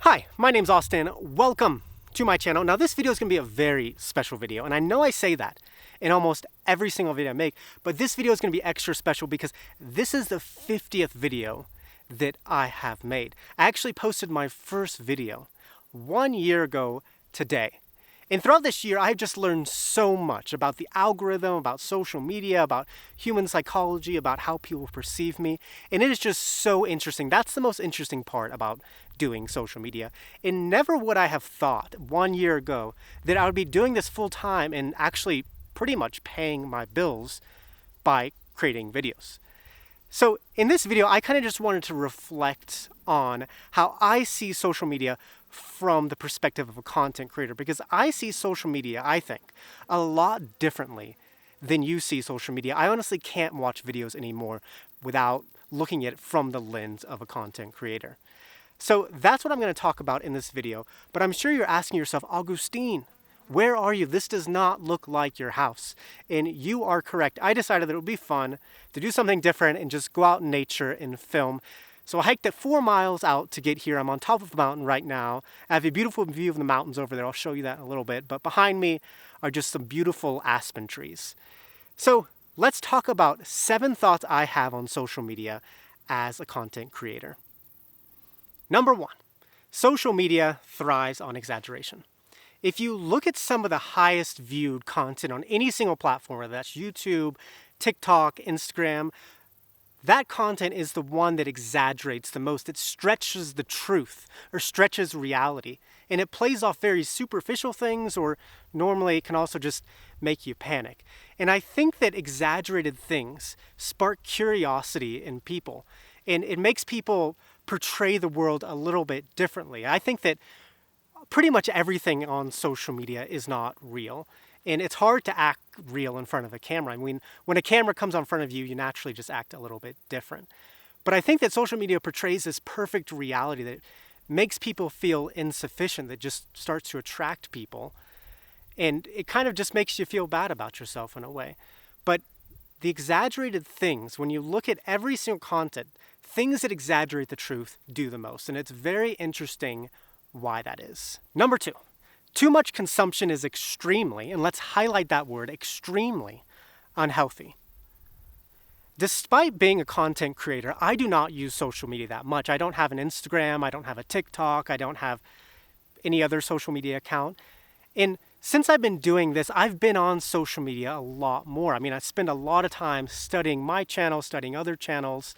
Hi, my name's Austin. Welcome to my channel. Now this video is going to be a very special video, and I know I say that in almost every single video I make, but this video is going to be extra special because this is the 50th video that I have made. I actually posted my first video 1 year ago today. And throughout this year, I've just learned so much about the algorithm, about social media, about human psychology, about how people perceive me. And it is just so interesting. That's the most interesting part about doing social media. And never would I have thought 1 year ago that I would be doing this full time and actually pretty much paying my bills by creating videos. So in this video, I kind of just wanted to reflect on how I see social media from the perspective of a content creator, because I see social media, I think, a lot differently than you see social media. I honestly can't watch videos anymore without looking at it from the lens of a content creator. So that's what I'm going to talk about in this video, but I'm sure you're asking yourself, Augustine, where are you? This does not look like your house. And you are correct. I decided that it would be fun to do something different and just go out in nature and film. So I hiked it 4 miles out to get here. I'm on top of the mountain right now. I have a beautiful view of the mountains over there. I'll show you that in a little bit. But behind me are just some beautiful aspen trees. So let's talk about 7 thoughts I have on social media as a content creator. Number 1, social media thrives on exaggeration. If you look at some of the highest viewed content on any single platform, whether that's YouTube, TikTok, Instagram, that content is the one that exaggerates the most. It stretches the truth or stretches reality. And it plays off very superficial things, or normally it can also just make you panic. And I think that exaggerated things spark curiosity in people. And it makes people portray the world a little bit differently. I think that pretty much everything on social media is not real. And it's hard to act real in front of a camera. I mean, when a camera comes in front of you, you naturally just act a little bit different. But I think that social media portrays this perfect reality that makes people feel insufficient, that just starts to attract people. And it kind of just makes you feel bad about yourself in a way. But the exaggerated things, when you look at every single content, things that exaggerate the truth do the most. And it's very interesting why that is. Number 2, too much consumption is extremely, and let's highlight that word, extremely unhealthy. Despite being a content creator, I do not use social media that much. I don't have an Instagram, I don't have a TikTok, I don't have any other social media account. And since I've been doing this, I've been on social media a lot more. I mean, I spend a lot of time studying my channel, studying other channels.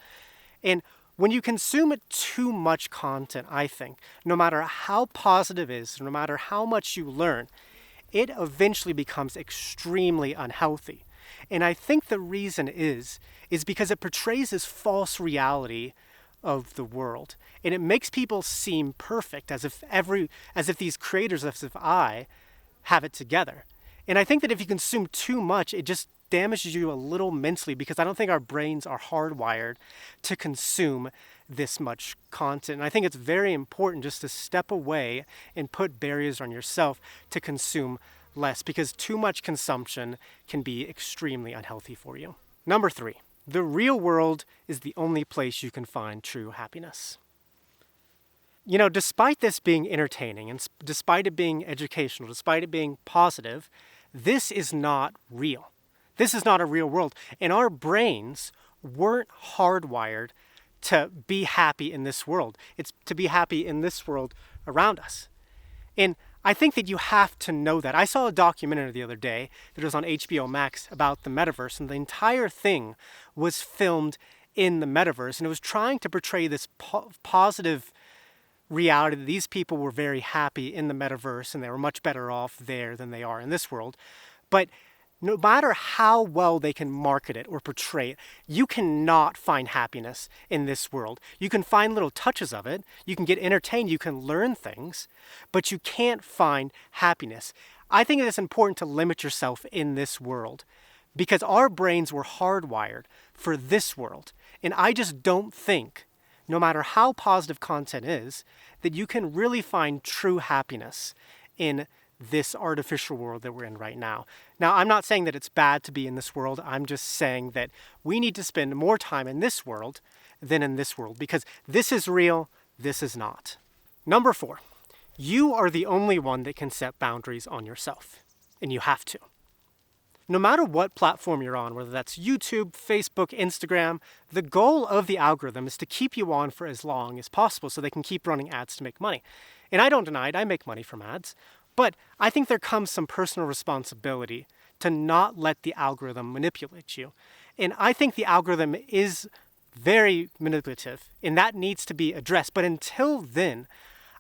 And when you consume too much content, I think, no matter how positive it is, no matter how much you learn, it eventually becomes extremely unhealthy. And I think the reason is because it portrays this false reality of the world. And it makes people seem perfect, as if these creators, as if I have it together. And I think that if you consume too much, it just damages you a little mentally, because I don't think our brains are hardwired to consume this much content. And I think it's very important just to step away and put barriers on yourself to consume less, because too much consumption can be extremely unhealthy for you. Number 3, the real world is the only place you can find true happiness. You know, despite this being entertaining, and despite it being educational, despite it being positive, this is not real. This is not a real world. And our brains weren't hardwired to be happy in this world. It's to be happy in this world around us. And I think that you have to know that. I saw a documentary the other day that was on HBO Max about the metaverse, and the entire thing was filmed in the metaverse. And it was trying to portray this positive reality that these people were very happy in the metaverse and they were much better off there than they are in this world. But no matter how well they can market it or portray it, you cannot find happiness in this world. You can find little touches of it, you can get entertained, you can learn things, but you can't find happiness. I think it is important to limit yourself in this world, because our brains were hardwired for this world. And I just don't think, no matter how positive content is, that you can really find true happiness in this artificial world that we're in right now. Now, I'm not saying that it's bad to be in this world. I'm just saying that we need to spend more time in this world than in this world, because this is real, this is not. Number 4, you are the only one that can set boundaries on yourself, and you have to. No matter what platform you're on, whether that's YouTube, Facebook, Instagram, the goal of the algorithm is to keep you on for as long as possible so they can keep running ads to make money. And I don't deny it, I make money from ads, but I think there comes some personal responsibility to not let the algorithm manipulate you. And I think the algorithm is very manipulative, and that needs to be addressed. But until then,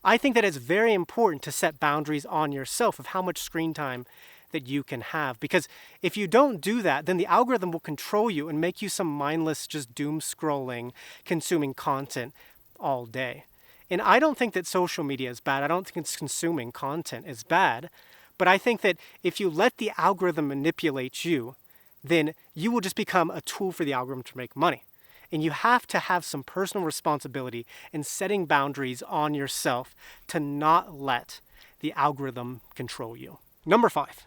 I think that it's very important to set boundaries on yourself of how much screen time that you can have. Because if you don't do that, then the algorithm will control you and make you some mindless, just doom scrolling, consuming content all day. And I don't think that social media is bad. I don't think it's consuming content is bad. But I think that if you let the algorithm manipulate you, then you will just become a tool for the algorithm to make money. And you have to have some personal responsibility in setting boundaries on yourself to not let the algorithm control you. Number 5,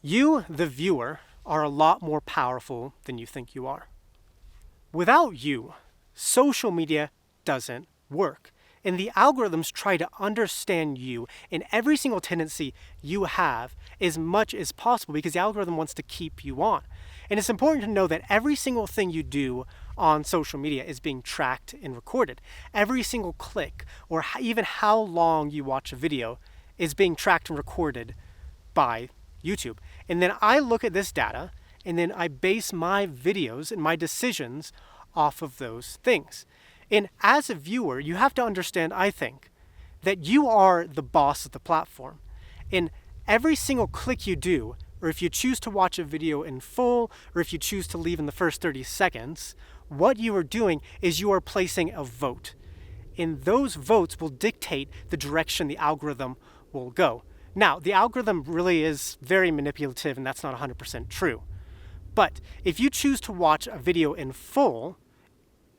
you, the viewer, are a lot more powerful than you think you are. Without you, social media doesn't work. And the algorithms try to understand you and every single tendency you have as much as possible because the algorithm wants to keep you on. And it's important to know that every single thing you do on social media is being tracked and recorded. Every single click or even how long you watch a video is being tracked and recorded by YouTube. And then I look at this data and then I base my videos and my decisions off of those things. And as a viewer, you have to understand, I think, that you are the boss of the platform. And every single click you do, or if you choose to watch a video in full, or if you choose to leave in the first 30 seconds, what you are doing is you are placing a vote. And those votes will dictate the direction the algorithm will go. Now, the algorithm really is very manipulative, and that's not 100% true. But if you choose to watch a video in full,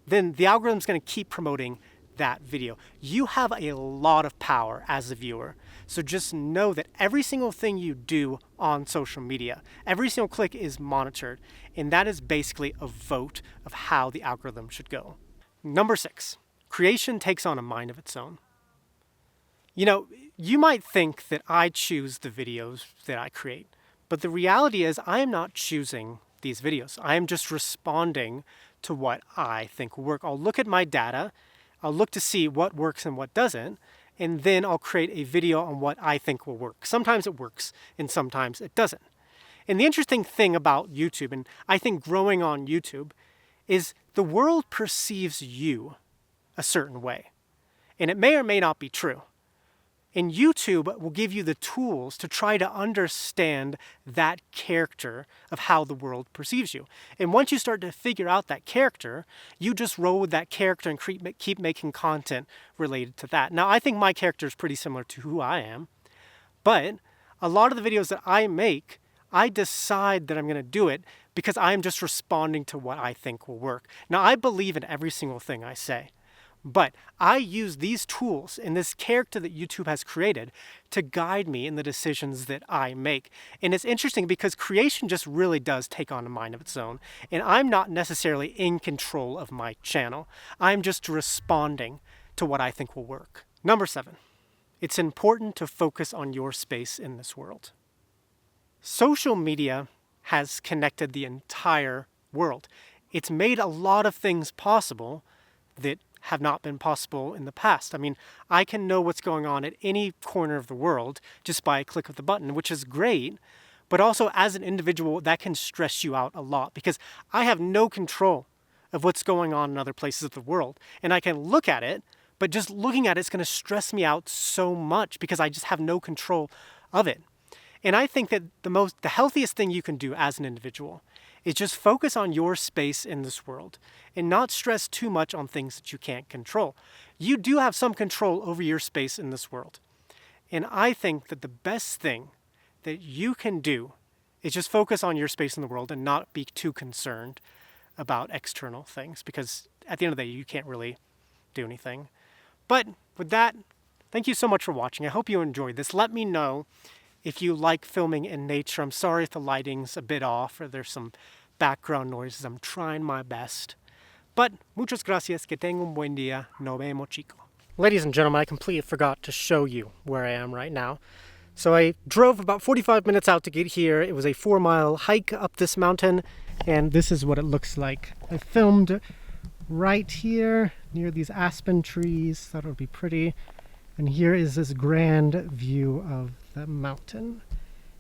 then the algorithm's going to keep promoting that video. You have a lot of power as a viewer. So just know that every single thing you do on social media, every single click is monitored. And that is basically a vote of how the algorithm should go. Number 6, creation takes on a mind of its own. You know, you might think that I choose the videos that I create, but the reality is I am not choosing these videos. I am just responding to what I think will work. I'll look at my data, I'll look to see what works and what doesn't, and then I'll create a video on what I think will work. Sometimes it works and sometimes it doesn't. And the interesting thing about YouTube, and I think growing on YouTube, is the world perceives you a certain way. And it may or may not be true. And YouTube will give you the tools to try to understand that character of how the world perceives you. And once you start to figure out that character, you just roll with that character and keep making content related to that. Now, I think my character is pretty similar to who I am, but a lot of the videos that I make, I decide that I'm going to do it because I'm just responding to what I think will work. Now, I believe in every single thing I say. But I use these tools and this character that YouTube has created to guide me in the decisions that I make. And it's interesting because creation just really does take on a mind of its own. And I'm not necessarily in control of my channel. I'm just responding to what I think will work. Number 7, it's important to focus on your space in this world. Social media has connected the entire world. It's made a lot of things possible that have not been possible in the past. I mean, I can know what's going on at any corner of the world just by a click of the button, which is great, but also as an individual, that can stress you out a lot because I have no control of what's going on in other places of the world. And I can look at it, but just looking at it is going to stress me out so much because I just have no control of it. And I think that the healthiest thing you can do as an individual is just focus on your space in this world and not stress too much on things that you can't control. You do have some control over your space in this world. And I think that the best thing that you can do is just focus on your space in the world and not be too concerned about external things because at the end of the day, you can't really do anything. But with that, thank you so much for watching. I hope you enjoyed this. Let me know if you like filming in nature. I'm sorry if the lighting's a bit off or there's some background noises. I'm trying my best. But muchas gracias. Que tenga un buen día. Nos vemos, chicos. Ladies and gentlemen, I completely forgot to show you where I am right now. So I drove about 45 minutes out to get here. It was a 4-mile hike up this mountain, and this is what it looks like. I filmed right here near these aspen trees. Thought it would be pretty. And here is this grand view of the mountain.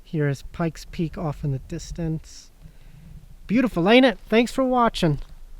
Here is Pikes Peak off in the distance. Beautiful, ain't it? Thanks for watching.